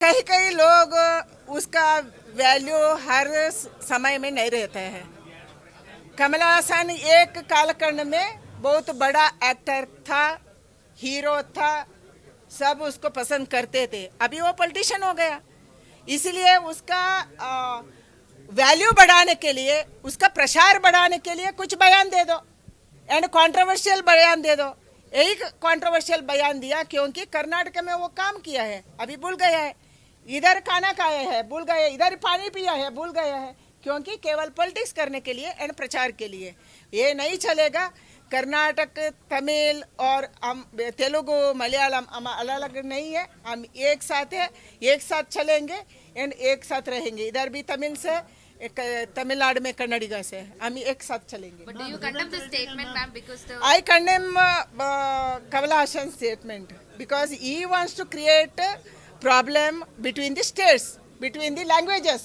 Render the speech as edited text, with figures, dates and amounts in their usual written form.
कई कई लोग उसका वैल्यू हर समय में नहीं रहता है। कमल हासन एक कालखंड में बहुत बड़ा एक्टर था, हीरो था, सब उसको पसंद करते थे। अभी वो पॉलिटिशियन हो गया, इसलिए उसका वैल्यू बढ़ाने के लिए, उसका प्रसार बढ़ाने के लिए कुछ बयान दे दो एंड कंट्रोवर्शियल बयान दे दो। यही कंट्रोवर्शियल बयान दिया क्योंकि कर्नाटक में वो काम किया है, अभी भूल गया है। इधर खाना खाया है, भूल गए। इधर पानी पिया है, भूल गया है, क्योंकि केवल पॉलिटिक्स करने के लिए एंड प्रचार के लिए। ये नहीं चलेगा। कर्नाटक, तमिल और तेलुगु, मलयालम हम अलग अलग नहीं है, हम एक साथ है, एक साथ चलेंगे एंड एक साथ रहेंगे। इधर भी तमिल से, तमिलनाडु में कन्नडिगा से हम एक साथ चलेंगे। But do you condemn the statement, ma'am? Because the I condemn Kamal Hassan's statement because he wants to create a problem between the states, between the languages.